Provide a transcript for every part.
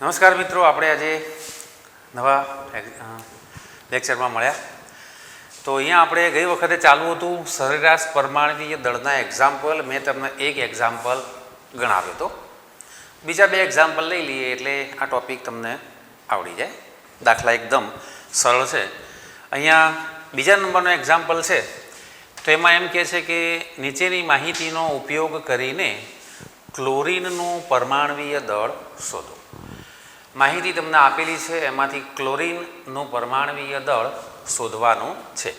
નમસ્કાર મિત્રો, આપણે આજે નવા લેક્ચરમાં મળ્યા. તો અહીંયા આપણે ગઈ વખતે ચાલુ હતું સરેરાશ પરમાણ્વીય દળના એક્ઝામ્પલ. મેં તમને એક એક્ઝામ્પલ ગણાવ્યો હતો. બીજા બે એક્ઝામ્પલ લઈ લઈએ એટલે આ ટૉપિક તમને આવડી જાય. દાખલા એકદમ સરળ છે. અહીંયા બીજા નંબરનો એક્ઝામ્પલ છે તો એમાં એમ કહે છે કે નીચેની માહિતીનો ઉપયોગ કરીને ક્લોરીનનું પરમાણ્વીય દળ શોધો. માહિતી તમને આપેલી છે, એમાંથી ક્લોરીનનું પરમાણ્વીય દળ શોધવાનું છે.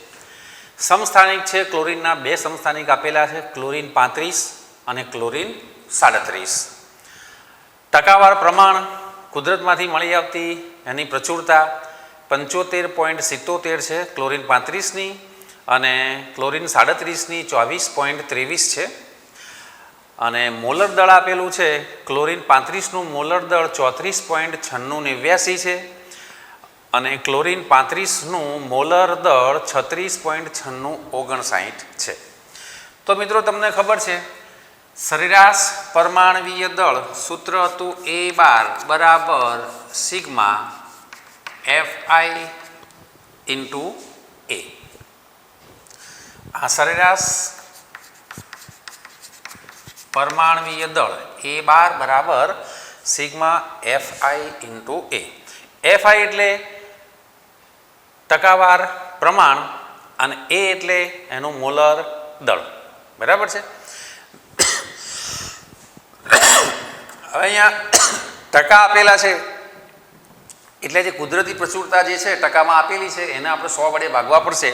સમસ્થાનિક છે, ક્લોરીનના બે સમસ્થાનિક આપેલા છે, ક્લોરીન 35 અને ક્લોરીન 37. ટકાવાર પ્રમાણ કુદરતમાંથી મળી આવતી એની પ્રચુરતા 75.77 છે ક્લોરીન 35ની, અને ક્લોરીન 37ની 24.23 છે. અને મોલર દળ આપેલું છે, ક્લોરીન 35નું મોલર દળ 34.9689 છે અને ક્લોરીન 35નું મોલર દળ 36.9659 છે. તો મિત્રો તમને ખબર છે સરેરાશ પરમાણ્વીય દળ સૂત્ર હતું A બાર બરાબર સિગ્મા Fi ઇન્ટુ A. આ સરેરાશ પરમાણ્વીય દળ A બાર બરાબર sigma Fi into A. Fi એટલે ટકાવાર પ્રમાણ અને A એટલે એનું મોલર દળ. બરાબર છે. હવે અહીંયા ટકા આપેલા છે એટલે જે કુદરતી પ્રચુરતા જે છે ટકામાં આપેલી છે એને આપણે 100 વડે ભાગવા પડશે.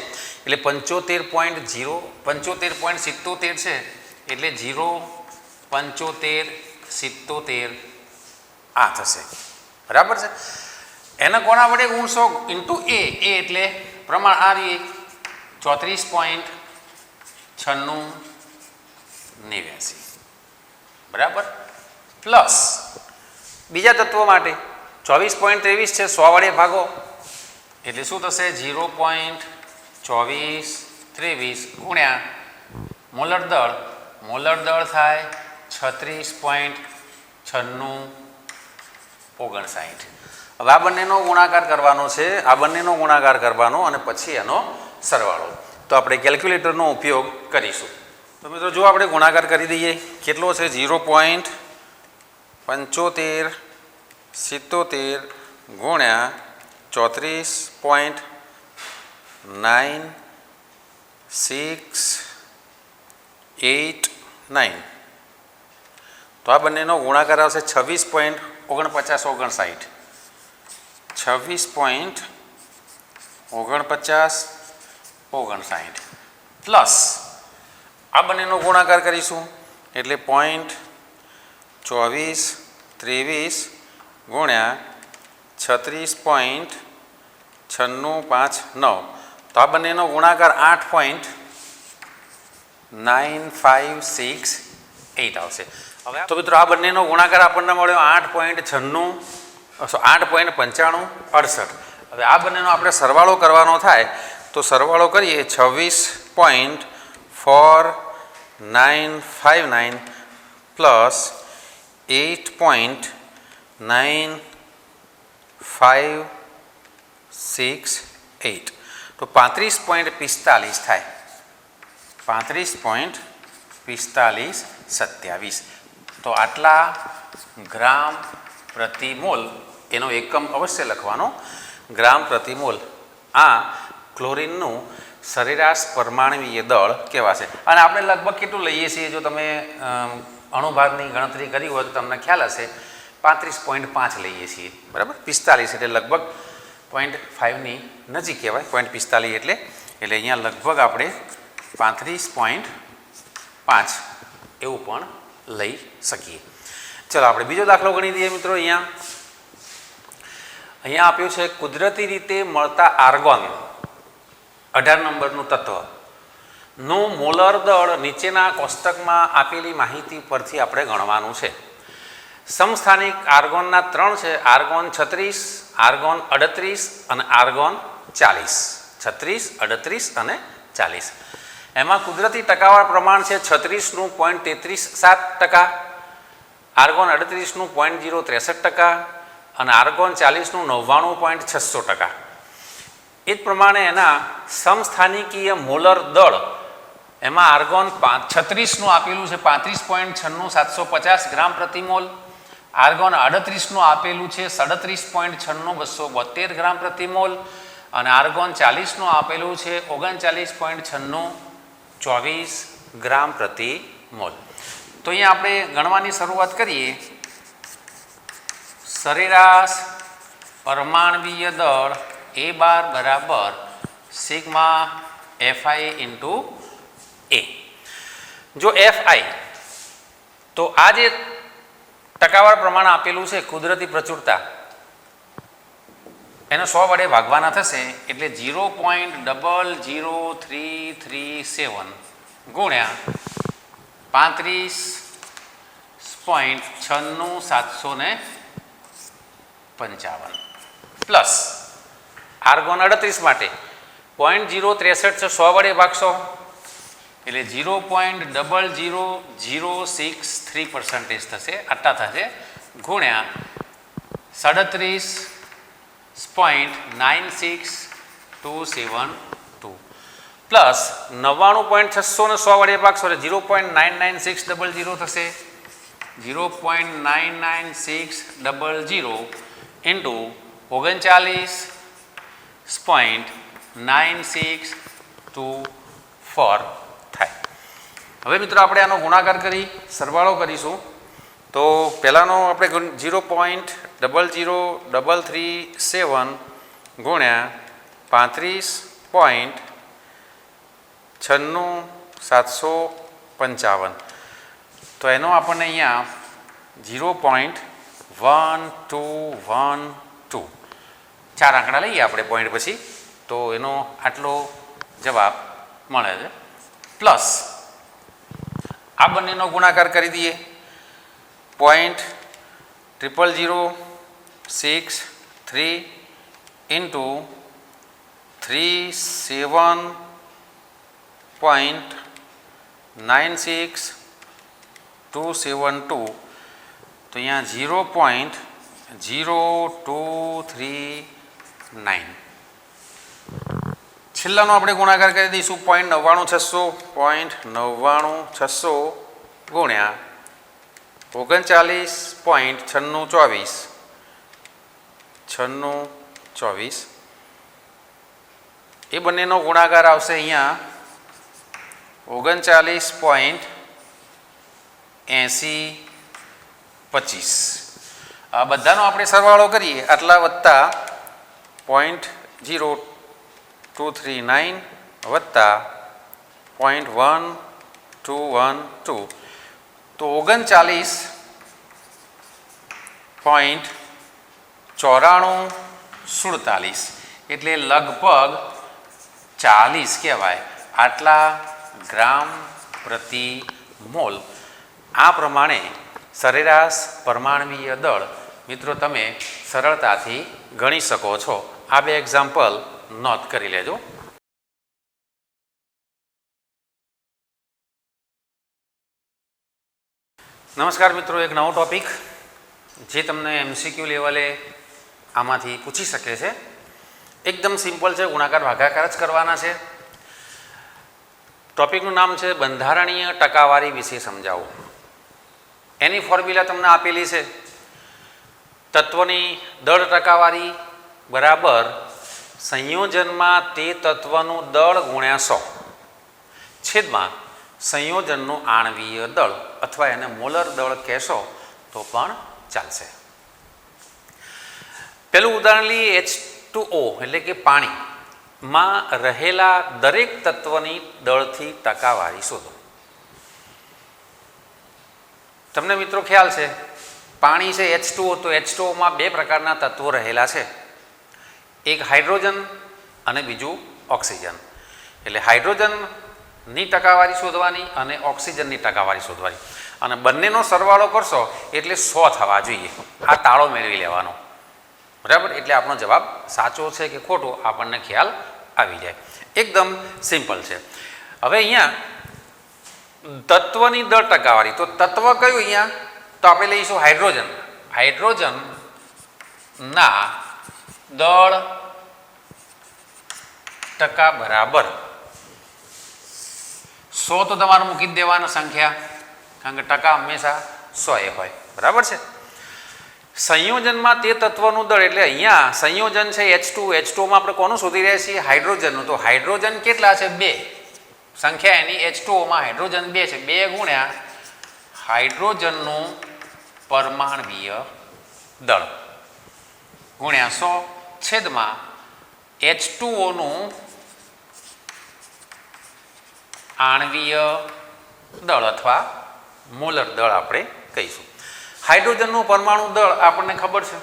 એટલે 75.77 છે એટલે 0.7577 આ થશે. બરાબર છે. એને કોના વડે ગુણશો? Into A. એટલે પ્રમાણ આવી 34.9689. બરાબર. પ્લસ બીજા તત્વો માટે 24.23 છે, 100 વડે ભાગો એટલે શું થશે? 0.2423 ગુણ્યા મોલર દળ. મોલર દળ થાય 36.9659. હવે આ બંનેનો ગુણાકાર કરવાનો છે, આ બંનેનો ગુણાકાર કરવાનો અને પછી એનો સરવાળો. તો આપણે કેલ્ક્યુલેટરનો ઉપયોગ કરીશું. તો મિત્રો જો આપણે ગુણાકાર કરી દઈએ, કેટલો છે? 0.7577 ગુણ્યા 34.9689. તો આ બંનેનો ગુણાકાર આવશે 26.4959. 26.4959 પ્લસ આ બંનેનો ગુણાકાર કરીશું એટલે 0.2423 ગુણ્યા 36.9659. તો આ બંનેનો ગુણાકાર 8.9568 આવશે. હવે તો મિત્રો આ બંનેનો ગુણાકાર આપણને મળ્યો 8.9568. હવે આ બંનેનો આપણે સરવાળો કરવાનો થાય તો સરવાળો કરીએ 26.4959 પ્લસ 8.9568 તો 35.45 થાય. 35.4527. તો આટલા ગ્રામ પ્રતિ મોલ, એનો એકમ અવશ્ય લખવાનો, ગ્રામ પ્રતિ મોલ. આ ક્લોરીનનું સરેરાશ પરમાણ્વીય દળ કહેવાશે. અને આપણે લગભગ કેટલું લઈએ છીએ? જો તમે અણુભારની ગણતરી કરી હોય તો તમને ખ્યાલ હશે 35.5 લઈએ છીએ. બરાબર. 45 એટલે લગભગ 0.5ની નજીક કહેવાય. 0.45 એટલે અહીંયા લગભગ આપણે 35.5 એવું પણ લઈ શકીએ. ચલો આપણે બીજો દાખલો ગણી દઈએ મિત્રો. અહીંયા આપ્યું છે કુદરતી રીતે મળતા આર્ગોન 18 નંબરનું તત્વ નું મોલર દળ નીચેના કોષ્ટકમાં આપેલી માહિતી પરથી આપણે ગણવાનું છે. સમસ્થાનિક આર્ગોનના 3 છે, આર્ગોન 36, આર્ગોન 38 અને આર્ગોન 40. 36, 38 અને 40. એમાં કુદરતી ટકાવાર પ્રમાણ છે 36નું 0.337%, આર્ગોન 38નું 0.063%, અને આર્ગોન 40નું 99.600%. એ જ પ્રમાણે એના સમસ્થાનિકીય મોલર દળ એમાં આર્ગોન 36નું આપેલું છે 35.96750 ગ્રામ પ્રતિ મોલ. આર્ગોન 38નું આપેલું છે 37.96272 ગ્રામ પ્રતિ મોલ. અને આર્ગોન 40નું આપેલું છે 39.924 ગ્રામ પ્રતિ મોલ. તો અહીંયા આપણે ગણવાની શરૂઆત કરીએ. સરેરાશ પરમાણવીય દળ A બાર બરાબર સિગ્મા FI ઇન્ટુ A. જો FI તો આ જે ટકાવાર પ્રમાણ આપેલું છે કુદરતી પ્રચુરતા એને 100 વડે ભાગવાના થશે એટલે 0.00337 ગુણ્યા 35.96755 પ્લસ આર્ગોન 38 માટે 0.063 100 વડે ભાગશો એટલે 0.00063% થશે, આટલા થશે ગુણ્યા 37.96272 પ્લસ 99.600 ને 100 વડે ભાગશો એટલે 0.99600 થશે. 0.99600 ઇન્ટુ 39.9624 થાય. હવે મિત્રો આપણે આનો ગુણાકાર કરી સરવાળો કરીશું. તો પહેલાંનો આપણે 0.00337 ગુણ્યા 35.96755 તો એનો આપણને અહીંયા 0.1212 ચાર આંકડા લઈએ આપણે પોઈન્ટ પછી તો એનો આટલો જવાબ મળે છે. પ્લસ આ બંનેનો ગુણાકાર કરી દઈએ. 0.00663 ઇન્ટુ 37.96272 તો અહીંયા 0.0239. છેલ્લાનો આપણે ગુણાકાર કરી દઈશું 0.99600 ગુણ્યા 39.9624 એ બંનેનો ગુણાકાર આવશે અહીંયા 39.8025. આ બધાનો આપણે સરવાળો કરીએ આટલા વત્તા 0.0239 વત્તા 0.1212 તો 39.9447 એટલે લગભગ 40 કહેવાય આટલા ગ્રામ પ્રતિ મોલ. આ પ્રમાણે સરેરાશ પરમાણવીય દળ મિત્રો તમે સરળતાથી ગણી શકો છો. આ બે એક્ઝામ્પલ નોટ કરી લેજો. નમસ્કાર મિત્રો, એક નવો ટોપિક જે તમને MCQ લેવલે આમાંથી પૂછી શકે છે. એકદમ સિમ્પલ છે, ગુણાકાર ભાગાકાર જ કરવાના છે. ટોપિકનું નામ છે બંધારણીય ટકાવારી વિશે સમજાવો. એની ફોર્મ્યુલા તમને આપેલી છે. તત્વની દળ ટકાવારી બરાબર સંયોજનમાં તે તત્વનું દળ ગુણ્યા 100 છેદમાં સંયોજનનું આણવીય દળ અથવા એને મોલર દળ કહેશો તો પણ ચાલશે. પેલું ઉદાહરણ લઈએ H2O એટલે કે પાણીમાં રહેલા દરેક તત્વની દળથી ટકાવારી શોધો. તમને મિત્રો ખ્યાલ છે પાણી છે H2O તો H2Oમાં બે પ્રકારના તત્વો રહેલા છે. એક હાઇડ્રોજન અને બીજું ઓક્સિજન. એટલે હાઇડ્રોજનની ટકાવારી શોધવાની અને ઓક્સિજનની ટકાવારી શોધવાની અને બંનેનો સરવાળો કરશો એટલે 100 થવા જોઈએ. આ તાળો મેળવી લેવાનો, બરાબર. એટલે આપણો જવાબ સાચો છે કે ખોટો આપણને ખ્યાલ આવી જાય. એકદમ સિમ્પલ છે. હવે અહીંયા તત્વની દળ ટકાવારી, તો તત્વ કયું અહીંયા તો આપણે લઈશું હાઇડ્રોજન. હાઇડ્રોજન ના દળ ટકા બરાબર 100 તો તમારે મૂકી જ દેવાના સંખ્યા, કારણ કે ટકા હંમેશા 100 હોય, બરાબર છે. સંયોજનમાં તે તત્વનું દળ એટલે અહીંયા સંયોજન છે H2 માં આપણે કોનું શોધી રહ્યા છીએ? હાઇડ્રોજનનું. તો હાઇડ્રોજન કેટલા છે? 2. સંખ્યા એની H2O માં હાઇડ્રોજન 2 છે. 2 ગુણ્યા હાઇડ્રોજનનું પરમાણવીય દળ ગુણ્યા 100 છેદમાં H2O નું આણવીય દળ અથવા મોલર દળ આપણે કહીશું. હાઇડ્રોજનનું પરમાણુ દળ આપણને ખબર છે,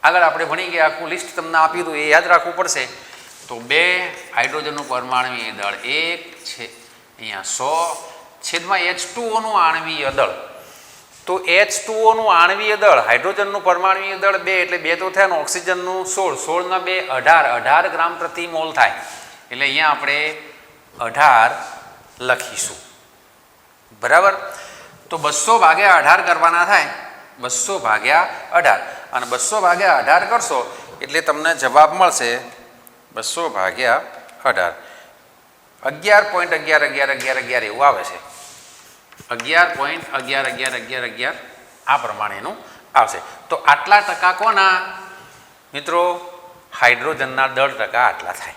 આગળ આપણે ભણી ગયા, આખું લિસ્ટ તમને આપ્યું હતું, એ યાદ રાખવું પડશે. તો 2 હાઇડ્રોજનનું પરમાણવીય દળ 1 છે અહીંયા 100 છેદમાં H2O નું આણવીય દળ. તો H2O નું આણવીય દળ, હાઇડ્રોજનનું પરમાણવીય દળ 2 એટલે 2 તો થયા ને, ઓક્સિજનનું 16, 16 ના 2 18 ગ્રામ પ્રતિ મોલ થાય. એટલે અહીંયા આપણે 18 લખીશું, બરાબર. તો 200 ભાગ્યા 18 કરવાના થાય, 200 ભાગ્યા 18, અને 200 ભાગ્યા 18 કરશો એટલે તમને જવાબ મળશે 200 ભાગ્યા 18 11.111111 એવું આવે છે. 11.111111 આ પ્રમાણેનું આવશે. તો આટલા ટકા કોના મિત્રો? હાઇડ્રોજનના દળ ટકા આટલા થાય.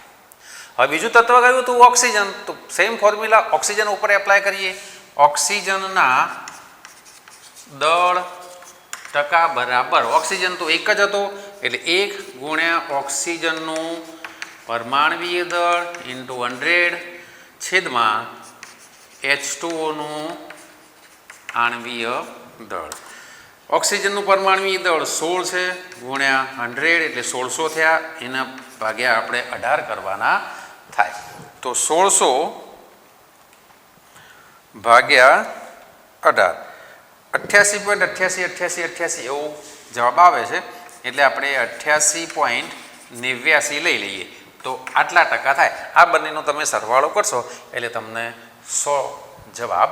હવે બીજું તત્વ કયું હતું? ઓક્સિજન. તો સેમ ફોર્મ્યુલા ઓક્સિજન ઉપર એપ્લાય કરીએ. ઓક્સિજનના દળ ટકા બરાબર, ઓક્સિજન તો એક જ હતો એટલે 1 ગુણ્યા ઓક્સિજનનું પરમાણવીય દળ ઇન્ટુ 100 છેદમાં H2O નું આણવીય દળ. ઓક્સિજનનું પરમાણવીય દળ 16 છે ગુણ્યા 100 એટલે 1600 થયા, એના ભાગ્યા આપણે 18 કરવાના થાય. તો 1600 ભાગ્યા 18 88.8888 એવું જવાબ આવે છે. એટલે આપણે 88.89 લઈ લઈએ તો આટલા ટકા થાય. આ બંનેનો તમે સરવાળો કરશો એટલે તમને 100 જવાબ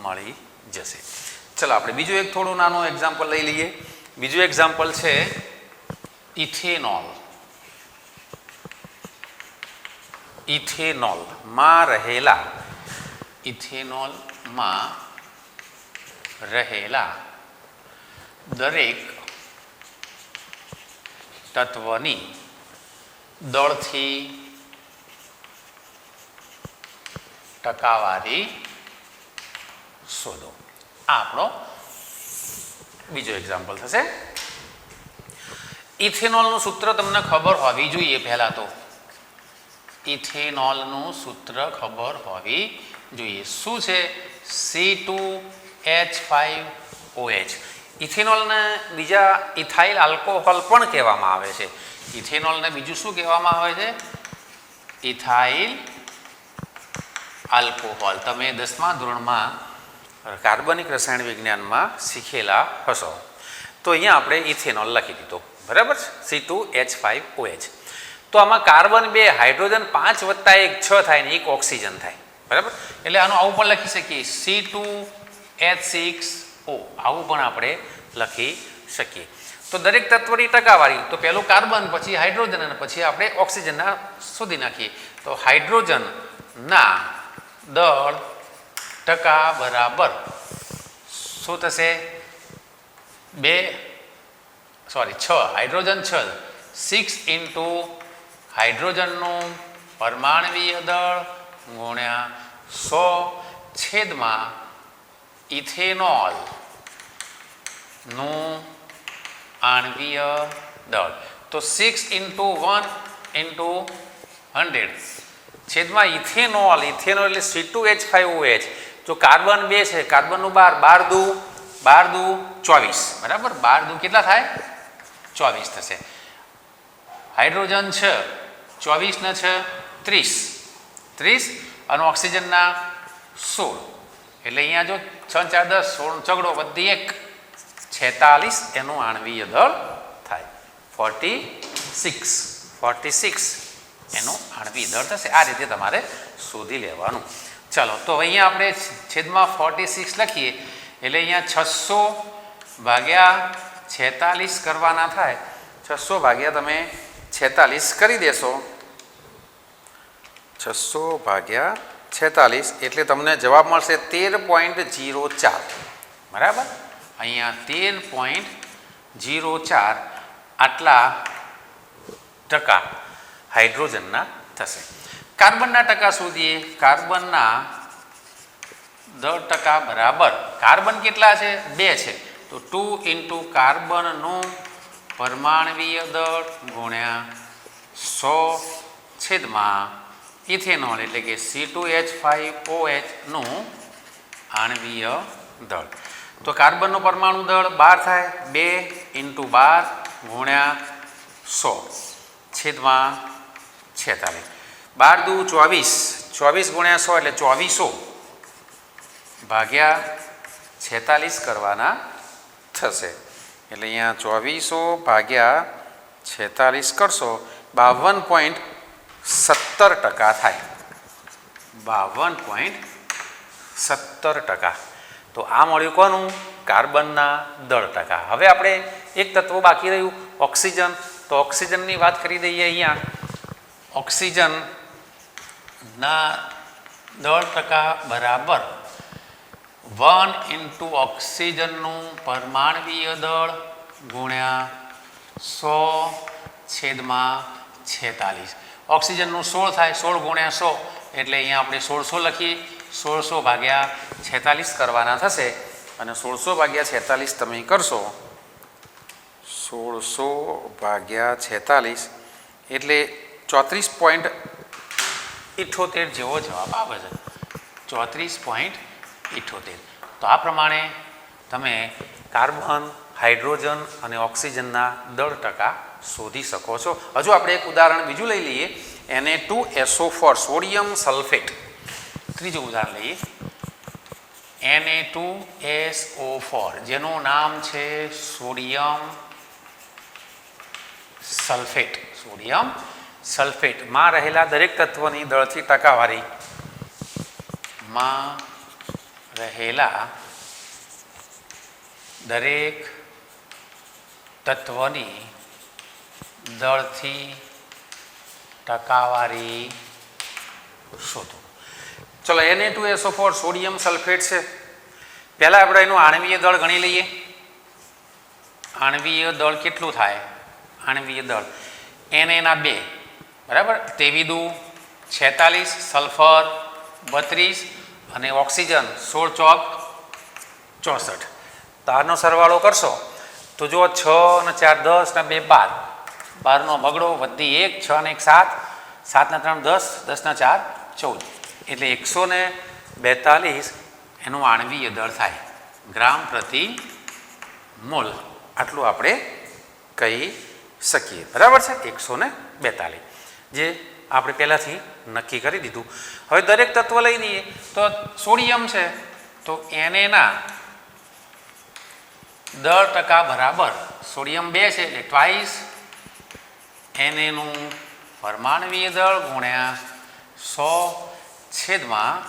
મળી જશે. ચલો આપણે બીજું એક થોડું નાનું એક્ઝામ્પલ લઈ લઈએ. બીજું એક્ઝામ્પલ છે ઇથેનોલ. ઇથેનોલમાં રહેલા દરેક તત્વની દળથી ટકાવારી શોધો. આ આપણો બીજો એક્ઝામ્પલ થશે. ઇથેનોલનું સૂત્ર તમને ખબર હોવી જોઈએ. પહેલાં તો ઇથેનોલનું સૂત્ર ખબર હોવી જોઈએ. શું છે? C2H5OH. ઇથેનોલને બીજા ઇથાઇલ આલ્કોહોલ પણ કહેવામાં આવે છે. ઇથેનોલને બીજું શું કહેવામાં આવે છે? Ethyl alcohol. તમે 10મા ધોરણમાં કાર્બનિક રસાયણ વિજ્ઞાનમાં શીખેલા હશો. તો અહીંયા આપણે ઇથેનોલ લખી દીધો, બરાબર. C2H5OH. તો આમાં કાર્બન 2, હાઇડ્રોજન 5 વત્તા 1 6 થાય ને 1 ઓક્સિજન થાય, બરાબર. એટલે આનું આવું પણ લખી શકીએ, C2H6O આવું પણ આપણે લખી શકીએ. તો દરેક તત્વની ટકાવારી, તો પહેલું કાર્બન, પછી હાઇડ્રોજન અને પછી આપણે ઓક્સિજનના શોધી નાખીએ. તો હાઇડ્રોજનના દળ ટકા બરાબર શું થશે? 6 હાઇડ્રોજન 6, 6 ઇન્ટુ હાઇડ્રોજનનું પરમાણવીય દળ ગુણ્યા 100 છેદમાં ઇથેનોલનું આણવીય દળ. તો 6 ઇન્ટુ 1 ઇન્ટુ 100 છેદમાં ઇથેનોલ. ઇથેનોલ એટલે C2H5OH. જો કાર્બન 2 છે, કાર્બનનું 12 12 દુ 24, બરાબર. 12 દુ કેટલા થાય? 24 થશે. હાઇડ્રોજન 6, 24 ને 6 30 અને ઓક્સિજનના 16. એટલે અહીંયા જો 6 4 10 16 ચગડો વધી 1 46 એનું આણવીય દળ થાય. 46 એનું આણવીય દળ થશે. આ રીતે તમારે શોધી લેવાનું. ચાલો, તો અહીંયા આપણે છેદમાં 46 લખીએ એટલે અહીંયા 600 ભાગ્યા 46 કરવાના થાય. 600 ભાગ્યા તમે 46 કરી દેશો, 600 ભાગ્યા 46 એટલે તમને જવાબ મળશે 13.04. બરાબર, અહીંયા 13.04 આટલા ટકા હાઇડ્રોજનના થશે. કાર્બનના ટકા શોધીએ. કાર્બનના 10% બરાબર, કાર્બન કેટલા છે? 2 છે, તો 2 ઇન્ટુ કાર્બનનું પરમાણવીય દળ ગુણ્યા 100 છેદમાં ઇથેનોલ એટલે કે C2H5OH નું આણવીય દળ. તો કાર્બનનું પરમાણુ દળ 12 થાય, 2 ઇન્ટુ 12 ગુણ્યા 100 છેદમાં 46. 12 દુ 24, 24 ગુણ્યા 100 એટલે 2400 ભાગ્યા 46 કરવાના થશે. એટલે અહીંયા 2400 ભાગ્યા 46 કરશો 52.17% થાય. 52.17%. તો આ મળ્યું કોનું? કાર્બનના દળ ટકા. હવે આપણે એક તત્વ બાકી રહ્યું ઓક્સિજન. તો ઓક્સિજનની વાત કરી દઈએ. અહીંયા ઓક્સિજનના દળ ટકા બરાબર 1 ઇન્ટુ ઓક્સિજનનું પરમાણવીય દળ ગુણ્યા 100 છેદમાં 46. ઓક્સિજનનું 16 થાય, 16 ગુણ્યા 100 એટલે અહીંયા આપણે 1600 લખીએ. 1600 ભાગ્યા 46 કરવાના થશે અને 1600 ભાગ્યા 46 તમે કરશો, 1600 ભાગ્યા 46 એટલે 34.78 જેવો જવાબ આવે છે. 34.78. તો આ પ્રમાણે તમે કાર્બન, હાઇડ્રોજન અને ઓક્સિજનના દળ ટકા શોધી શકો છો. હજુ આપણે એક ઉદાહરણ બીજું લઈ લઈએ. Na2SO4 sodium sulphate. ત્રીજું ઉદાહરણ લઈએ. Na2SO4 જેનું નામ છે સોડિયમ સલ્ફેટ. સોડિયમ સલ્ફેટમાં રહેલા દરેક તત્વની દળથી ટકાવારી માં રહેલા દરેક તત્વની દળથી ટકાવારી શોધો. ચલો, Na2SO4 સોડિયમ સલ્ફેટ છે. પહેલાં આપણે એનું આણવીય દળ ગણી લઈએ. આણવીય દળ કેટલું થાય? આણવીય દળ Na ના 2 બરાબર, 23 દુ 46, સલ્ફર 32 અને ઓક્સિજન 16 ચોક 64. તારનો સરવાળો કરશો તો જો 6 ને 4 10 ને 2 12, 12નો બગડો વધી 1, 6 ને 1 7, 7 ને 3 10, 10 ને 4 14 એટલે 142 એનું આણવીય દળ થાય ગ્રામ પ્રતિ મોલ. આટલું આપણે કહી શકીએ. બરાબર છે, 142 જે આપણે પહેલાંથી નક્કી કરી દીધું. હવે દરેક તત્વ લઈ લઈએ. તો સોડિયમ છે તો Na દળ ટકા બરાબર સોડિયમ 2 છે એટલે ટ્વાઇસ Na નું પરમાણવીય દળ ગુણ્યા 100 છેદમાં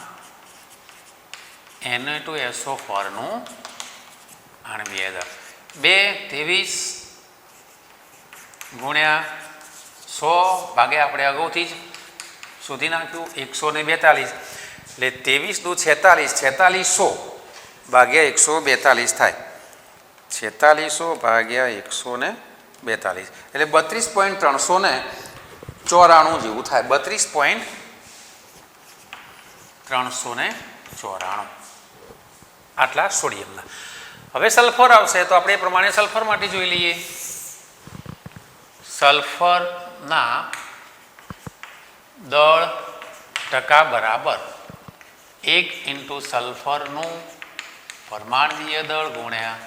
Na2SO4 નું આણવીય દળ 23 ગુણ્યા 100 ભાગ્યા આપણે અગાઉથી જ શોધી નાખ્યું 142 એટલે 23 દુ 46, 4600 ભાગ્યા 142 થાય. 4600 ભાગ્યા 142 એટલે 32.394 જેવું થાય. 32.394 આટલા સોડિયમના. હવે સલ્ફર આવશે તો આપણે એ પ્રમાણે સલ્ફર માટે જોઈ લઈએ. સલ્ફરના દળ ટકા બરાબર 1 ઇન્ટુ સલ્ફરનું પરમાણવીય દળ ગુણ્યા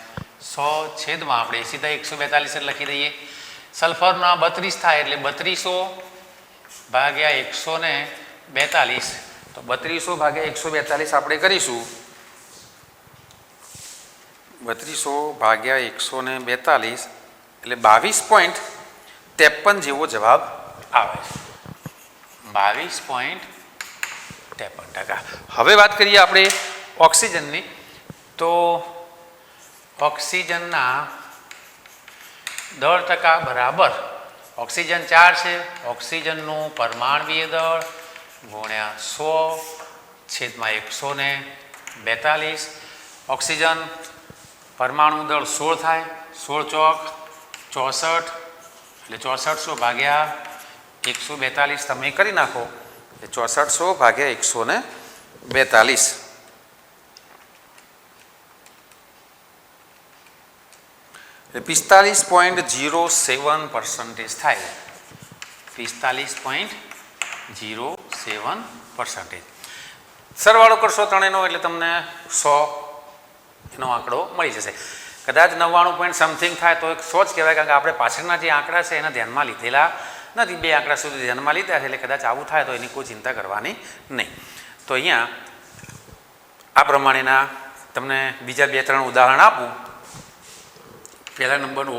100 છેદમાં આપણે સીધા 142 લખી દઈએ. સલ્ફરના 32 થાય એટલે 3200 ભાગ્યા 142. તો 3200 ભાગ્યા 142 આપણે કરીશું. 3200 ભાગ્યા 142 એટલે 22.53 જેવો જવાબ આવે છે. 22.53%. હવે વાત કરીએ આપણે ઓક્સિજનની. તો ઓક્સિજનના દળ ટકા બરાબર ઓક્સિજન 4 છે, ઓક્સિજનનું પરમાણવીય દળ ગુણ્યા 100 છેદમાં 142. ઓક્સિજન પરમાણુ દળ 16 થાય, 16 ચોક 64 એટલે 6400 ભાગ્યા 142 તમે કરી નાખો એટલે 6400 ભાગ્યા 142 45.07% થાય. 45.07%. સરવાળો કરશો ત્રણેયનો એટલે તમને 100 એનો આંકડો મળી જશે. કદાચ 99 પોઈન્ટ સમથિંગ થાય તો 100 જ કહેવાય, કારણ કે આપણે પાછળના જે આંકડા છે એના ધ્યાનમાં લીધેલા નથી. 2 આંકડા સુધી ધ્યાનમાં લીધા છે એટલે કદાચ આવું થાય તો એની કોઈ ચિંતા કરવાની નહીં. તો અહીંયા આ પ્રમાણેના તમને બીજા 2-3 ઉદાહરણ આપું. પહેલા નંબરનું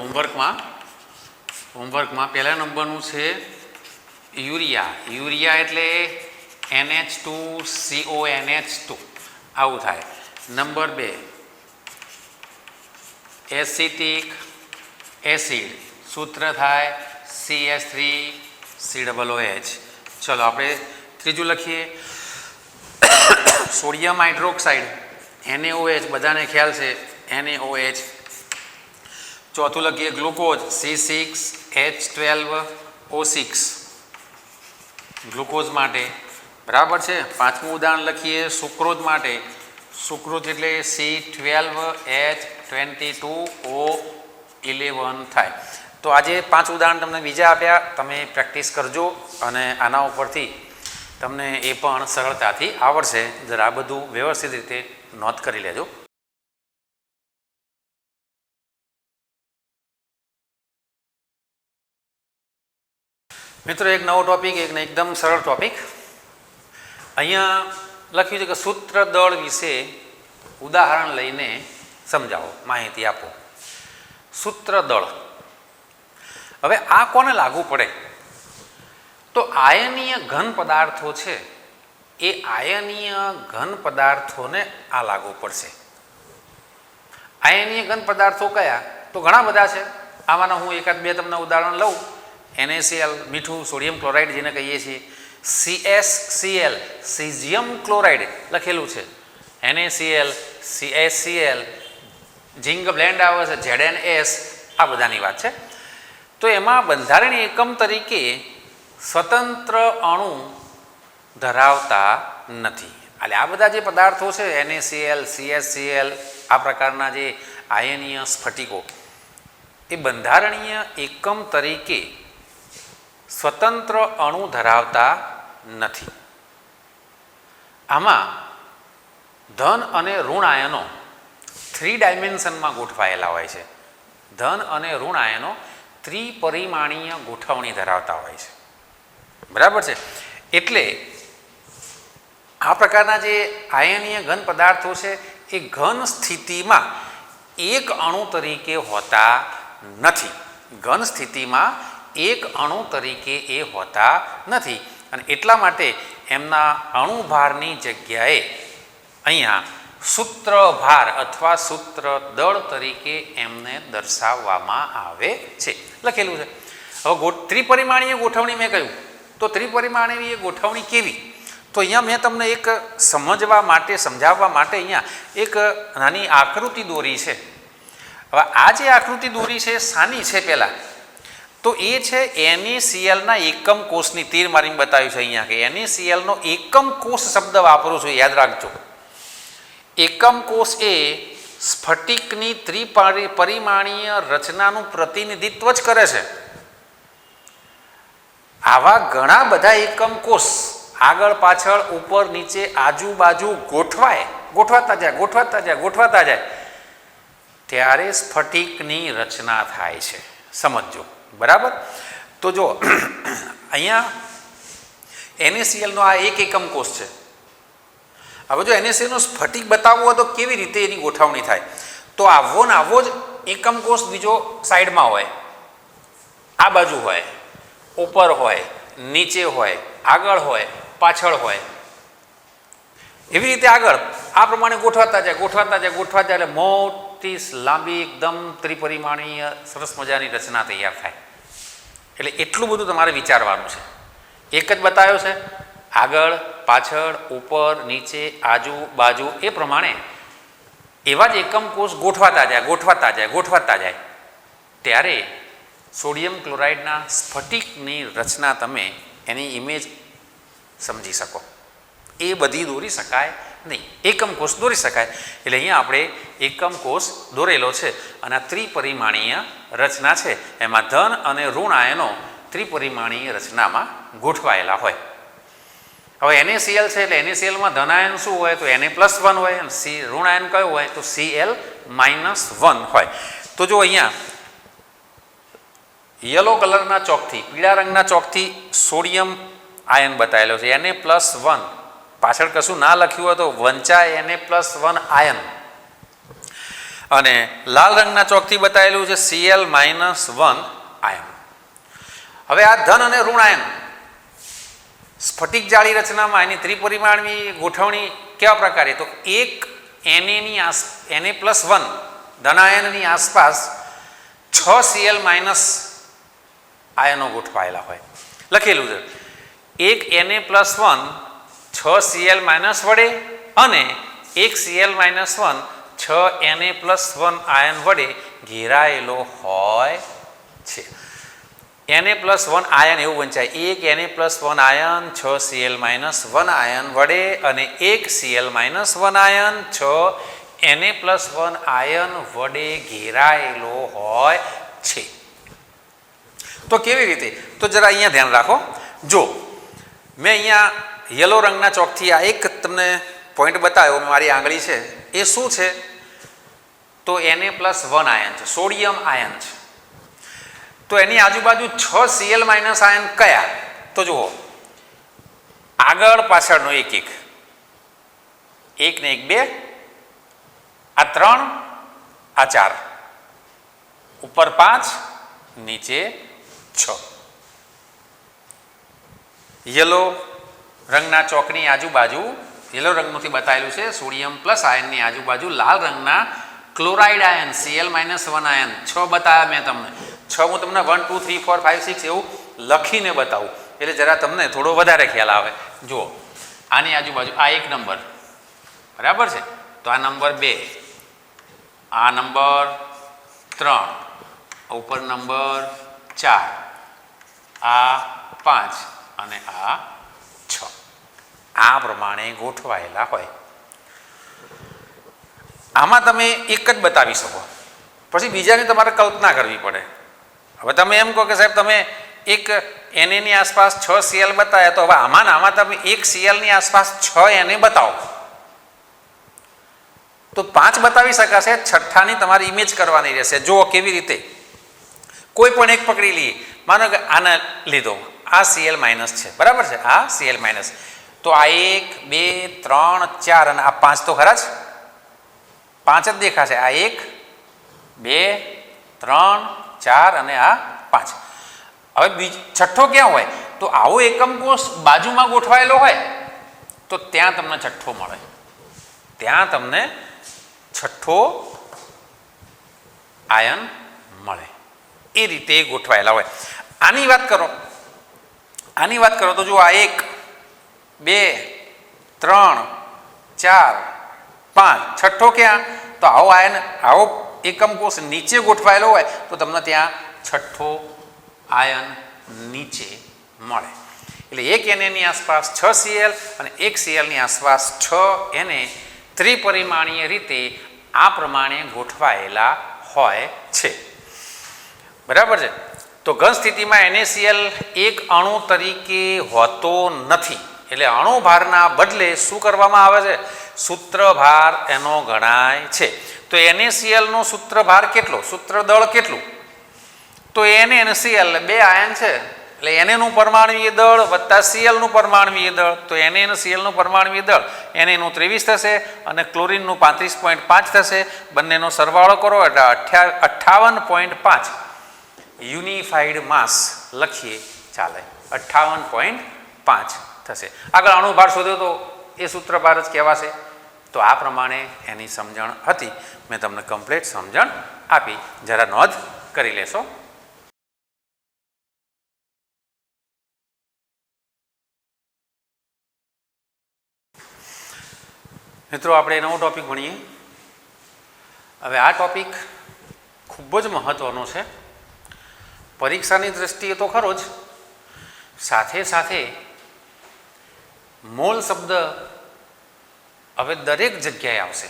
હોમવર્કમાં પહેલા નંબરનું છે યુરિયા એટલે NH2CONH2 આવું થાય. નંબર 2 એસિટિક એસિડ સૂત્ર થાય CH3COOH. ચલો આપણે ત્રીજું લખીએ સોડિયમ હાઇડ્રોક્સાઇડ NaOH, બધાને ખ્યાલ છે NaOH. ચોથું લખીએ ગ્લુકોઝ C6H12O6 ગ્લુકોઝ માટે બરાબર છે. પાંચમું ઉદાહરણ લખીએ સુક્રોઝ માટે. સુક્રોઝ એટલે C12H22O11 થાય. તો આજે 5 ઉદાહરણ તમને બીજા આપ્યા, તમે પ્રેક્ટિસ કરજો અને આના ઉપરથી તમને એ પણ સરળતાથી આવડશે. જરા આ બધું વ્યવસ્થિત રીતે નોંધ કરી લેજો. મિત્રો એક નવો ટોપિક, એકદમ સરળ ટોપિક. અહીંયા લખ્યું છે કે સૂત્ર દળ વિશે ઉદાહરણ લઈને સમજાવો, માહિતી આપો. સૂત્ર દળ, હવે આ કોને લાગુ પડે? તો આયનીય ઘન પદાર્થો છે એ આયનીય ઘન પદાર્થોને આ લાગુ પડશે. આયનીય ઘન પદાર્થો કયા? તો ઘણા બધા છે. આમાંના હું 1-2 તમને ઉદાહરણ લઉં. NaCl મીઠું, સોડિયમ ક્લોરાઇડ જેને કહીએ છીએ, CSCl સીઝિયમ ક્લોરાઇડ લખેલું છે, NaCl CaCl, ઝિંક બ્લેન્ડ આવે છે ZnS, આ બધાની વાત છે. તો એમાં બંધારણીય એકમ તરીકે સ્વતંત્ર અણુ ધરાવતા નથી. એટલે આ બધા જે પદાર્થો છે NaCl CSCl, આ પ્રકારના જે આયનીય સ્ફટિકો, એ બંધારણીય એકમ તરીકે સ્વતંત્ર અણુ ધરાવતા નથી. આમાં ધન અને ઋણ આયનો 3 ડાયમેન્શનમાં ગોઠવાયેલા હોય છે. ધન અને ઋણ આયનો ત્રિપરિમાણીય ગોઠવણી ધરાવતા હોય છે. બરાબર છે. એટલે આ પ્રકારના જે આયનીય ઘન પદાર્થો છે એ ઘન સ્થિતિમાં એક અણુ તરીકે હોતા નથી. ઘન સ્થિતિમાં એક અણુ તરીકે એ હોતા નથી અને એટલા માટે એમના અણુભારની જગ્યાએ અહીંયા સૂત્રભાર અથવા સૂત્ર દળ તરીકે એમને દર્શાવવામાં આવે છે. લખેલું છે. હવે ત્રિપરિમાણીય ગોઠવણી મેં કહ્યું, તો ત્રિપરિમાણીય ગોઠવણી કેવી? તો અહીંયા મેં તમને એક સમજવા માટે, સમજાવવા માટે અહીંયા એક નાની આકૃતિ દોરી છે. હવે આ જે આકૃતિ દોરી છે શાની છે? પહેલાં તો એ છે NaClના એકમ કોષની. તીર મારીને બતાવ્યું છે અહીંયા કે NaClનો એકમ કોષ શબ્દ વાપરું છું, યાદ રાખજો. એકમ કોષ એ સ્ફટિકની ત્રિપરિમાણીય રચનાનું પ્રતિનિધિત્વ જ કરે છે. આવા ઘણા બધા એકમ કોષ આગળ પાછળ ઉપર નીચે આજુબાજુ ગોઠવાતા જાય ત્યારે સ્ફટિકની રચના થાય છે. સમજો, બરાબર? તો જો અહીંયા NaClનો આ એક એકમ કોષ છે. હવે જો NaClનો સ્ફટિક બતાવવો હોય તો કેવી રીતે એની ગોઠવણી થાય? તો આવો ને આવો જ એકમ કોષ બીજો સાઈડમાં હોય, આ બાજુ હોય, ઉપર હોય, નીચે હોય, આગળ હોય, પાછળ હોય. એવી રીતે આગળ આ પ્રમાણે ગોઠવાતા જાય એટલે મોટી લાંબી એકદમ ત્રિપરિમાણીય સરસ મજાની રચના તૈયાર થાય. એટલે એટલું બધું તમારે વિચારવાનું છે. એક જ બતાવ્યો છે, આગળ પાછળ ઉપર નીચે આજુબાજુ એ પ્રમાણે એવા જ એકમ કોષ ગોઠવાતા જાય ત્યારે સોડિયમ ક્લોરાઇડના સ્ફટિકની રચના તમે એની ઇમેજ સમજી શકો. એ બધી દોરી શકાય નહીં, એકમ કોષ દોરી શકાય. એટલે અહીંયા આપણે એકમ કોષ દોરેલો છે અને આ ત્રિપરિમાણીય રચના છે એમાં ધન અને ઋણ આયનો ત્રિપરિમાણીય રચનામાં ગોઠવાયેલા હોય. હવે NaCl છે એટલે NaClમાં ધન આયન શું હોય તો Na+1 હોય અને ઋણ આયન કયો હોય તો Cl-1 હોય. તો જો અહીંયા યલો કલરના ચોકથી, પીળા રંગના ચોકથી સોડિયમ આયન બતાવેલો છે Na+1. પાછળ કશું ના લખ્યું હોય તો વંચાય Na+1 આયન. અને લાલ રંગના ચોકથી બતાવેલું છે Cl-1 આયન. હવે આ ધન અને ઋણ આયન સ્ફટિક જાળી રચનામાં એની ત્રિપરિમાણીય ગોઠવણી કેવા પ્રકારે તો એક Na+1 ધનાયનની આસપાસ 6 Cl- આયનો ગોઠવાયેલા હોય. લખેલું છે એક Na+1 6 Cl- વડે અને એક Cl-1 6 Na+1 આયન વડે ઘેરાયેલો હોય છે. Na+1 આયન એવું વંચાય એક Na+1 આયન 6 Cl-1 આયન વડે અને એક Cl-1 આયન 6 Na+1 આયન વડે ઘેરાયેલો હોય છે. તો કેવી રીતે તો જરા અહીંયા ધ્યાન રાખો. જો મેં અહીંયા યલો રંગના ચોકથી આ એક તમને પોઈન્ટ બતાવ્યો, મારી આંગળી છે એ શું છે તો Na+1 આયન છે, સોડિયમ આયન છે. તો એની આજુબાજુ 6 Cl- આયન કયા તો જુઓ આગળ પાછળનો એક ને એક 2, આ 3, આ 4, ઉપર 5, નીચે 6. યલો રંગના ચોકની આજુબાજુ યલો રંગમાંથી બતાવેલું છે સોડિયમ પ્લસ આયનની આજુબાજુ લાલ રંગના ક્લોરાઇડ આયન Cl-1 આયન 6 બતાવ્યા મેં તમને. 6 હું તમને 1 2 3 4 5 6 એવું લખીને બતાવું એટલે જરા તમને થોડો વધારે ખ્યાલ આવે. જુઓ આની આજુબાજુ આ 1 નંબર બરાબર છે, તો આ નંબર 2, આ નંબર 3, ઉપર નંબર 4, આ 5 અને આ 6 આ પ્રમાણે ગોઠવાયેલા હોય. આમાં તમે એક જ બતાવી શકો, પછી બીજાની તમારે કલ્પના કરવી પડે. હવે તમે એમ કહો કે સાહેબ તમે એક Na ની આસપાસ 6 Cl બતાવ્યા, તો હવે આમાં તમે એક Cl ની આસપાસ 6 Na બતાવો તો 5 બતાવી શકાશે, છઠ્ઠાની તમારી ઇમેજ કરવાની રહેશે. જુઓ કેવી રીતે, કોઈ પણ એક પકડી લઈએ, માનો કે આને લીધો, આ Cl- છે બરાબર છે, આ Cl- તો આ 1 2 3 4 અને આ 5 તો ખરા જ, 5 જ દેખાશે. આ 1 2 3 4 અને આ 5. હવે છઠ્ઠો ક્યાં હોય તો આવો એકમ કોષ બાજુમાં ગોઠવાયેલો હોય તો ત્યાં તમને છઠ્ઠો મળે, ત્યાં તમને છઠ્ઠો આયન મળે. એ રીતે ગોઠવાયેલા હોય. આની વાત કરો તો જો આ 1 2 3 4 5 છઠ્ઠો ક્યાં તો આવો એકમ કોષ નીચે ગોઠવાયેલો હોય તો તમને ત્યાં છઠ્ઠો આયન નીચે મળે. એટલે એક Na ની આસપાસ 6 Cl અને એક Cl ની આસપાસ 6 Na ત્રિપરિમાણીય રીતે આ પ્રમાણે ગોઠવાયેલા હોય છે. બરાબર છે. તો ઘન સ્થિતિમાં NaCl એક અણુ તરીકે હોતો નથી, એટલે અણુભારના બદલે શું કરવામાં આવે છે, સૂત્રભાર એનો ગણાય છે. તો NaCl નો સૂત્રભાર કેટલો, સૂત્રદળ કેટલું તો Na અને Cl બે આયન છે એટલે Na નું પરમાણુય દળ વત્તા Cl નું પરમાણુય દળ, તો Na અને Cl નું પરમાણુય દળ Na નું 23 થશે અને ક્લોરીનનું 35.5 થશે. બંનેનો સરવાળો કરો એટલે 58.5 યુનિફાઈડ માસ લખીએ ચાલે, 58.5 થશે. આગળ અણુભાર શોધ્યો તો એ સૂત્રભાર જ કહેવાશે. તો આ પ્રમાણે એની સમજણ હતી. મેં તમને કમ્પ્લીટ સમજણ આપી. જરા નોંધ કરી લેશો. મિત્રો, આપણે નવો ટોપિક ભણીએ. હવે આ ટોપિક ખૂબ જ મહત્ત્વનો છે. પરીક્ષાની દૃષ્ટિએ તો ખરો જ, સાથે સાથે મોલ શબ્દ હવે દરેક જગ્યાએ આવશે.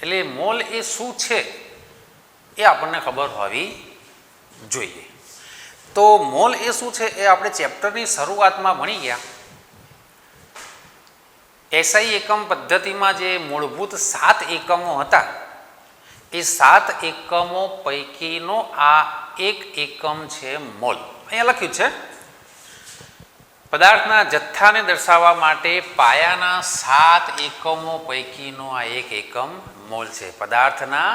એટલે મોલ એ શું છે એ આપણને ખબર હોવી જોઈએ. તો મોલ એ શું છે એ આપણે ચેપ્ટરની શરૂઆતમાં ભણી ગયા. એસઆઈ એકમ પદ્ધતિમાં જે મૂળભૂત 7 એકમો હતા, એ 7 એકમો પૈકીનો આ એક એકમ છે મોલ. અહીંયા લખ્યું છે, પદાર્થના જથ્થાને દર્શાવવા માટે પાયાના 7 એકમો પૈકીનો આ એક એકમ મોલ છે. પદાર્થના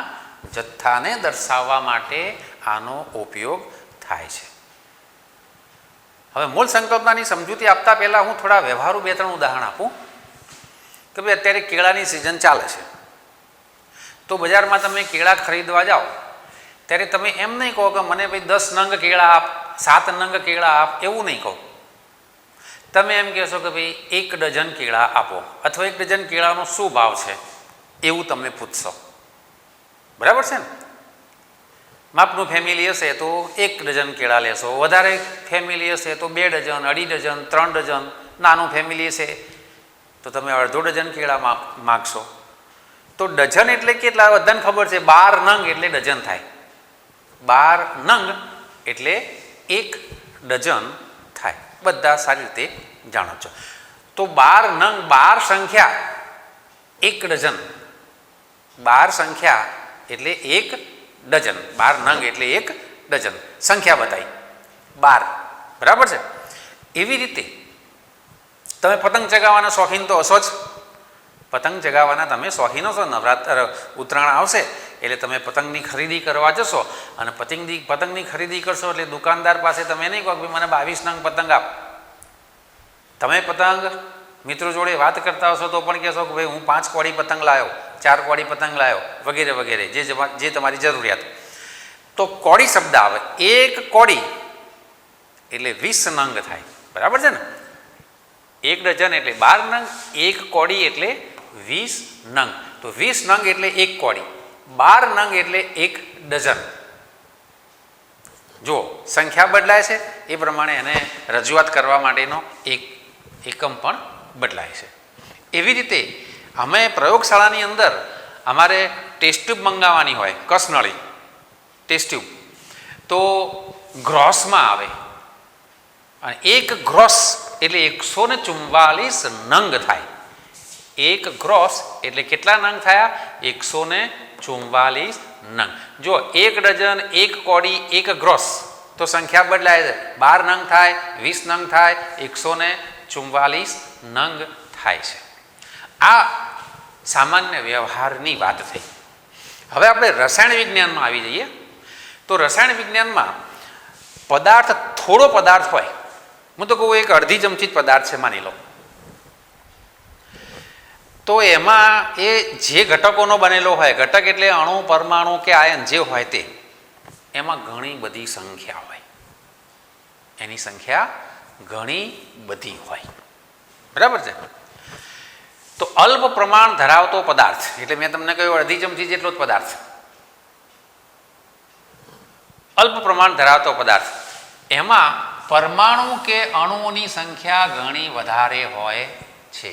જથ્થાને દર્શાવવા માટે આનો ઉપયોગ થાય છે. હવે મોલ સંકલ્પનાની સમજૂતી આપતા પહેલાં હું થોડા વ્યવહારુ 2-3 ઉદાહરણ આપું કે ભાઈ અત્યારે કેળાની સિઝન ચાલે છે. તો બજારમાં તમે કેળા ખરીદવા જાઓ ત્યારે તમે એમ નહીં કહો કે મને ભાઈ 10 નંગ કેળા આપ, 7 નંગ કેળા આપ, એવું નહીં કહો. તમે એમ કહેશો કે ભાઈ 1 ડઝન કેળા આપો, અથવા 1 ડઝન કેળાનો શું ભાવ છે એવું તમે પૂછશો. બરાબર છે ને? માપનું ફેમિલી હશે તો 1 ડઝન કેળા લેશો, વધારે ફેમિલી હશે તો 2 ડઝન, 2.5 ડઝન, 3 ડઝન, નાનું ફેમિલી હશે તો તમે અડધો ડઝન કેળા માગશો. તો ડઝન એટલે કેટલા બધાને ખબર છે, 12 નંગ એટલે ડઝન થાય. 12 નંગ એટલે 1 ડઝન થાય. બધા સારી રીતે જાણો છો. તો 12 નંગ, 12 સંખ્યા 1 ડઝન, 12 સંખ્યા એટલે 1 ડઝન, 12 નંગ એટલે 1 ડઝન સંખ્યા બતાવી 12. બરાબર છે? એવી રીતે તમે પતંગ ચગાવવાના શોખીન તો હશો જ. પતંગ ચગાવવાના તમે શોખીન હશો. ઉત્તરાયણ આવશે એટલે તમે પતંગની ખરીદી કરવા જશો અને પતંગની ખરીદી કરશો એટલે દુકાનદાર પાસે તમે નહીં કહો કે મને 22 નંગ પતંગ આપ. તમે પતંગ મિત્રો જોડે વાત કરતા હશો તો પણ કહેશો કે ભાઈ હું 5 કોડી પતંગ લાવ્યો, 4 કોડી પતંગ લાવ્યો, વગેરે વગેરે, જે તમારી જરૂરિયાત. તો કોડી શબ્દ આવે. 1 કોડી એટલે 20 નંગ થાય. બરાબર છે ને? 1 ડઝન એટલે 12 નંગ, 1 કોડી એટલે 20 નંગ. તો 20 નંગ એટલે 1 કોડી, 12 નંગ એટલે 1 ડઝન. જો સંખ્યા બદલાય છે એ પ્રમાણે એને રજૂઆત કરવા માટેનો એક એકમ પણ બદલાય છે. એવી રીતે અમે પ્રયોગશાળાની અંદર અમારે ટેસ્ટ ટ્યુબ મંગાવવાની હોય, કસનળી ટેસ્ટ ટ્યુબ, તો ગ્રોસમાં આવે અને 1 ગ્રોસ એટલે 144 નંગ થાય. 1 ગ્રોસ એટલે કેટલા નંગ થયા? 144 નંગ. જો 1 ડઝન, 1 કોડી, 1 ગ્રોસ, તો સંખ્યા બદલાય છે. 12 નંગ થાય, 20 નંગ થાય, 144 નંગ થાય છે. આ સામાન્ય વ્યવહારની વાત થઈ. હવે આપણે રસાયણ વિજ્ઞાનમાં આવી જઈએ. તો રસાયણ વિજ્ઞાનમાં થોડો પદાર્થ હોય, હું તો કહું 1 અડધી ચમચી જ પદાર્થ છે માની લો, તો એમાં એ જે ઘટકોનો બનેલો હોય, ઘટક એટલે અણુ, પરમાણુ કે આયન જે હોય તે, એમાં ઘણી બધી સંખ્યા હોય. એની સંખ્યા ઘણી બધી હોય. બરાબર છે? તો અલ્પ પ્રમાણ ધરાવતો પદાર્થ એટલે મેં તમને કહ્યું અડધી ચમચી જેટલો જ પદાર્થ. અલ્પ પ્રમાણ ધરાવતો પદાર્થ, એમાં પરમાણુ કે અણુઓની સંખ્યા ઘણી વધારે હોય છે.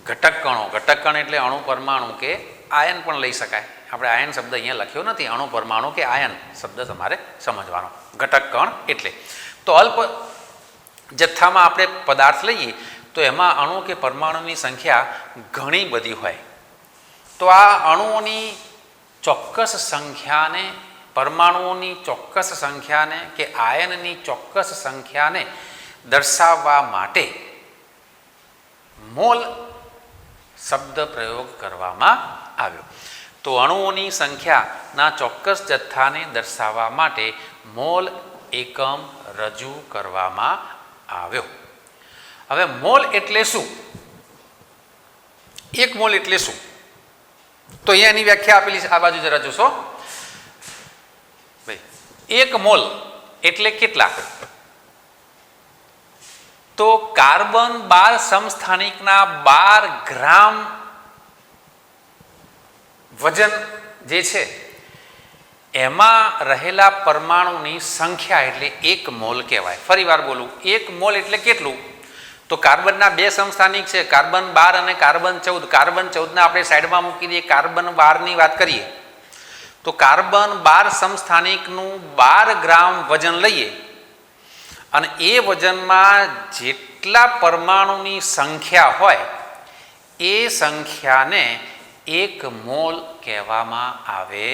ઘટક કણ એટલે અણુ, પરમાણુ કે આયન પણ લઈ શકાય. આપણે આયન શબ્દ અહીંયા લખ્યો નથી, અણુ, પરમાણુ કે આયન શબ્દ તમારે સમજવાનો. ઘટક કણ એટલે તો અલ્પ જથ્થામાં આપણે પદાર્થ લઈએ તો એમાં અણુ કે પરમાણુની સંખ્યા ઘણી બધી હોય. તો આ અણુઓની ચોક્કસ સંખ્યાને, પરમાણુઓની ચોક્કસ સંખ્યાને કે આયનની ચોક્કસ સંખ્યાને દર્શાવવા માટે મોલ શબ્દ પ્રયોગ કરવામાં આવ્યો. તો અણુઓની સંખ્યાના ચોક્કસ જથ્થાને દર્શાવવા માટે મોલ એકમ રજૂ કરવામાં આવ્યો. હવે મોલ એટલે શું? 1 મોલ એટલે શું? તો અહીંયા એની વ્યાખ્યા આપેલી છે, આ બાજુ જરા જોશો ભાઈ. 1 મોલ એટલે કેટલા? તો કાર્બન 12 સમસ્થાનિકના 12 ગ્રામ વજન જે છે એમાં રહેલા પરમાણુની સંખ્યા એટલે 1 મોલ કહેવાય. ફરી વાર બોલું, 1 મોલ એટલે કેટલું? તો કાર્બનના 2 સમસ્થાનિક છે, કાર્બન 12 અને કાર્બન 14. કાર્બન 14ને આપણે સાઈડમાં મૂકી દઈએ, કાર્બન 12ની વાત કરીએ તો કાર્બન 12 સમસ્થાનિકનું 12 ગ્રામ વજન લઈએ અને એ વજનમાં જેટલા પરમાણુની સંખ્યા હોય એ સંખ્યાને 1 મોલ કહેવામાં આવે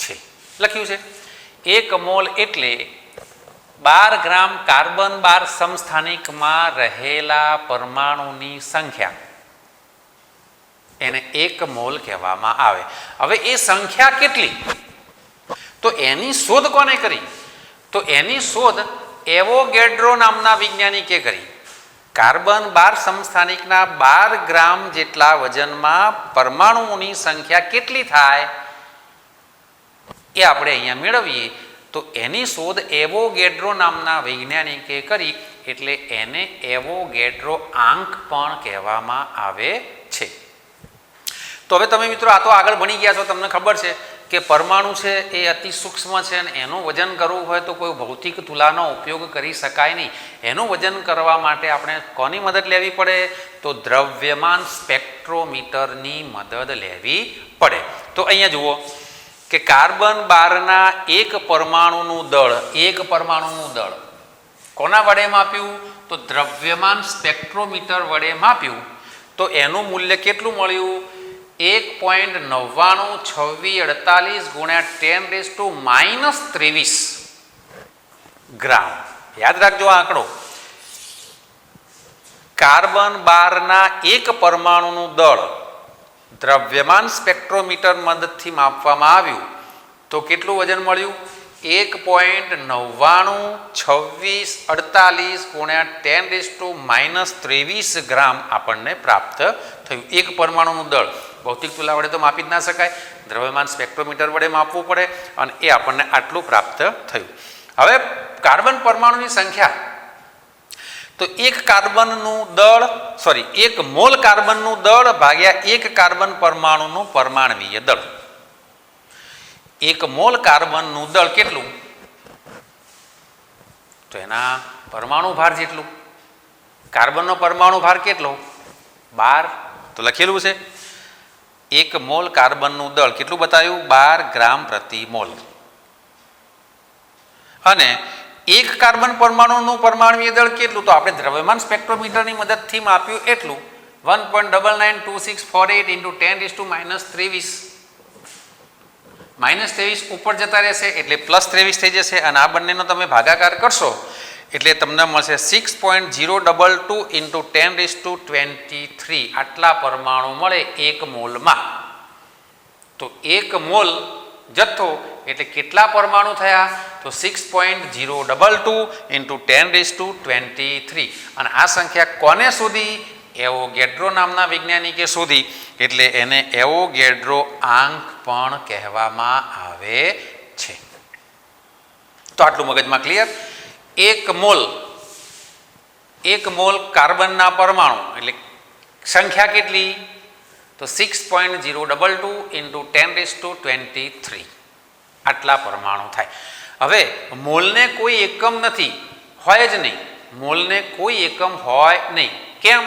છે. લખ્યું છે 1 મોલ એટલે 12 ગ્રામ કાર્બન 12 સમસ્થાનિકમાં રહેલા પરમાણુની સંખ્યા, એને 1 મોલ કહેવામાં આવે. હવે એ સંખ્યા કેટલી? તો એની શોધ કોને કરી? તો એની શોધ એવોગેડ્રો નામના વૈજ્ઞાનિકે કરી. કાર્બન 12 સમસ્થાનિકના 12 ગ્રામ જેટલા વજનમાં પરમાણુઓની સંખ્યા કેટલી થાય એ આપણે અહીંયા મેળવીએ તો એની શોધ એવોગેડ્રો નામના વૈજ્ઞાનિકે કરી, એટલે એને એવોગેડ્રો આંક પણ કહેવામાં આવે છે. તો હવે તમે મિત્રો આ તો આગળ ભણી ગયા છો, તમને ખબર છે કે પરમાણુ છે એ અતિ સૂક્ષ્મ છે અને એનું વજન કરવું હોય તો કોઈ ભૌતિક તુલાનો ઉપયોગ કરી શકાય નહીં. એનું વજન કરવા માટે આપણે કોની મદદ લેવી પડે? તો દ્રવ્યમાન સ્પેક્ટ્રોમીટરની મદદ લેવી પડે. તો અહીંયા જુઓ કે કાર્બન 12ના એક પરમાણુનું દળ કોના વડે માપ્યું? તો દ્રવ્યમાન સ્પેક્ટ્રોમીટર વડે માપ્યું. તો એનું મૂલ્ય કેટલું મળ્યું? 1.992648 ગુણ્યા 10⁻³ ગ્રામ. યાદ રાખજો આ આંકડો. કાર્બન 12ના એક પરમાણુનું દળ દ્રવ્યમાન સ્પેક્ટ્રોમીટર મદદથી માપવામાં આવ્યું તો કેટલું વજન મળ્યું? 1.992648 ગુણ્યા 10⁻³ ગ્રામ આપણને પ્રાપ્ત થયું. એક પરમાણુનું દળ ભૌતિક તુલા વડે તો માપી જ ના શકાય, દ્રવ્યમાન સ્પેક્ટ્રોમીટર વડે માપવું પડે અને એ આપણને આટલું પ્રાપ્ત થયું. હવે કાર્બન પરમાણુની સંખ્યા, તો એક મોલ કાર્બનનું દળ ભાગ્યા 1 કાર્બન પરમાણુનું પરમાણવીય દળ. 1 મોલ કાર્બનનું દળ કેટલું? તો એના પરમાણુ ભાર જેટલું. કાર્બનનો પરમાણુ ભાર કેટલો? 12. તો લખેલું છે 1 મોલ કાર્બનનું દળ કેટલું બતાવ્યું? 12 ગ્રામ પ્રતિ મોલ. અને 1 કાર્બન પરમાણુનું પરમાણુય દળ કેટલું? તો આપણે દ્રવ્યમાન સ્પેક્ટ્રોમીટરની મદદથી માપ્યું એટલું, 1.992648 × 10⁻23. -23 ઉપર જતા રહેશે એટલે +23 થઈ જશે અને આ બંનેનો તમે ભાગાકાર કરશો એટલે તમને મળશે 6.022 × 10⁻23. આટલા પરમાણુ મળે 1 મોલમાં. તો 1 મોલ જથ્થો એટલે કેટલા પરમાણુ થયા? તો 6.022 × 10⁻23. અને આ સંખ્યા કોને શોધી? એવોગેડ્રો નામના વૈજ્ઞાનિકે શોધી, એટલે એને એવોગેડ્રો આંક પણ કહેવામાં આવે છે. તો આટલું મગજમાં ક્લિયર? 1 મોલ કાર્બનના પરમાણુ એટલે સંખ્યા કેટલી? તો 6.022 × 10⁻23. આટલા પરમાણુ થાય. હવે મોલને કોઈ એકમ નથી, હોય જ નહીં. મોલને કોઈ એકમ હોય નહીં. કેમ?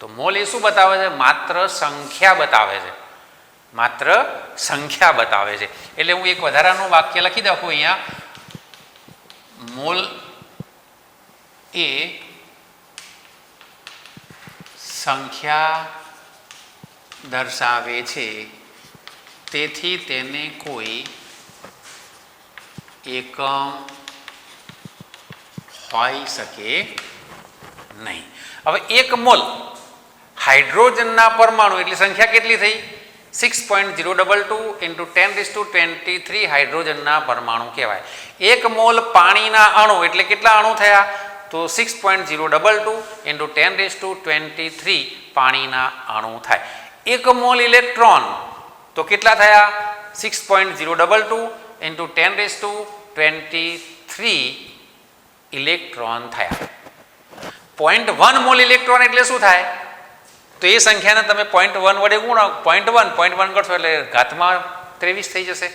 તો મોલ એ શું બતાવે છે? માત્ર સંખ્યા બતાવે છે. એટલે હું એક વધારાનું વાક્ય લખી દઉં અહીંયા. મોલ એ સંખ્યા દર્શાવે છે, તેથી તેને કોઈ એકમ હોઈ શકે નહીં. હવે 1 મોલ હાઇડ્રોજનના પરમાણુ એટલે સંખ્યા કેટલી થઈ? 6.022 × 10⁻23 હાઇડ્રોજનના પરમાણુ કહેવાય. 1 મોલ પાણીના અણુ એટલે કેટલા અણુ થયા? તો 6.022 × 10⁻23 પાણીના અણુ થાય. 1 મોલ ઇલેક્ટ્રોન તો કેટલા થયા 6.022 ઇન્ટુ 10⁻23 ઇલેક્ટ્રોન થયા. 0.1 મોલ ઇલેક્ટ્રોન એટલે શું થાય? તો એ સંખ્યાને તમે 0.1 વડે ગુણો, 0.1 કરશો એટલે ઘાતમાં 23 થઈ જશે.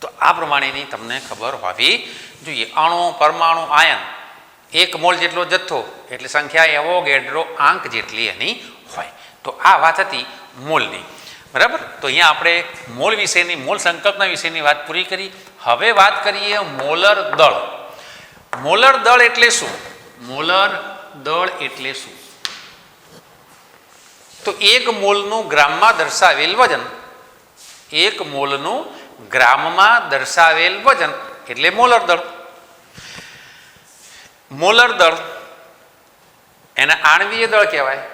તો આ પ્રમાણેની તમને ખબર હોવી જોઈએ. અણુ, પરમાણુ, આયન 1 મોલ જેટલો જથ્થો એટલે સંખ્યા એવોગેડ્રો આંક જેટલી એની હોય. તો આ વાત હતી મોલની, બરાબર. તો અહીંયા આપણે મોલ વિશેની, મોલ સંકલ્પના વિશેની વાત પૂરી કરી. હવે વાત કરીએ મોલર દળ. મોલર દળ એટલે શું? મોલર દળ એટલે શું? તો 1 મોલનું ગ્રામમાં દર્શાવેલ વજન, 1 મોલનું ગ્રામમાં દર્શાવેલ વજન એટલે મોલર દળ. મોલર દળ એને આણ્વીય દળ કહેવાય.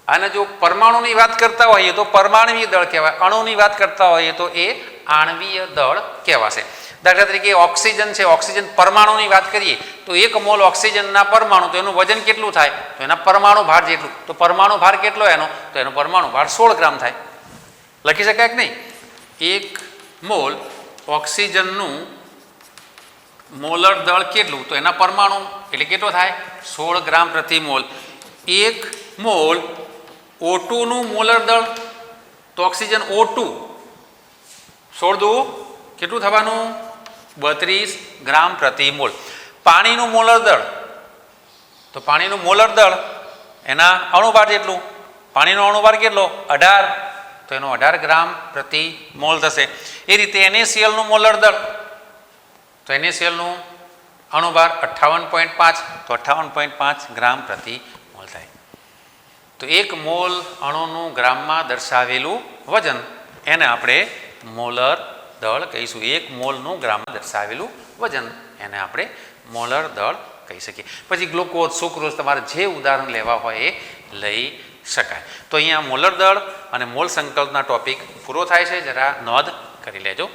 અને જો પરમાણુની વાત કરતા હોઈએ તો પરમાણ્વીય દળ કહેવાય. અણુની વાત કરતા હોઈએ તો એ આણ્વીય દળ કહેવાશે. દાખલા તરીકે ઓક્સિજન છે, ઓક્સિજન પરમાણુની વાત કરીએ તો 1 મોલ ઓક્સિજનના પરમાણુ, તો એનું વજન કેટલું થાય? તો એના પરમાણુ ભાર જેટલું. તો પરમાણુ ભાર કેટલો એનો? તો એનો પરમાણુ ભાર 16 ગ્રામ થાય. લખી શકાય કે નહીં? 1 મોલ ઓક્સિજનનું મોલર દળ કેટલું? તો એના પરમાણુ એટલે કેટલો થાય? 16 ગ્રામ પ્રતિ મોલ. 1 મોલ O2નું મોલર દળ, તો ઓક્સિજન O2 16 દુ કેટલું થવાનું? 32 ગ્રામ પ્રતિ મોલ. પાણીનું મોલર દળ, તો પાણીનું મોલર દળ એના અણુભાર જેટલું. પાણીનો અણુભાર કેટલો? 18, તો એનો 18 ગ્રામ પ્રતિ મોલ થશે. એ રીતે NaClનું મોલર દળ, તો NaClનું અણુભાર 58.5, તો 58.5 ગ્રામ પ્રતિ મોલ થાય. તો 1 મોલ અણુનું ગ્રામમાં દર્શાવેલું વજન એને આપણે મોલર દળ કહીશું. 1 મોલનું ગ્રામમાં દર્શાવેલું વજન એને આપણે મોલર દળ કહી શકીએ. પછી ગ્લુકોઝ, સુક્રોઝ, તમારે જે ઉદાહરણ લેવા હોય એ લઈ શકાય. તો અહીંયા મોલર દળ અને મોલ સંકલ્પના ટોપિક પૂરો થાય છે. જરા નોંધ કરી લેજો.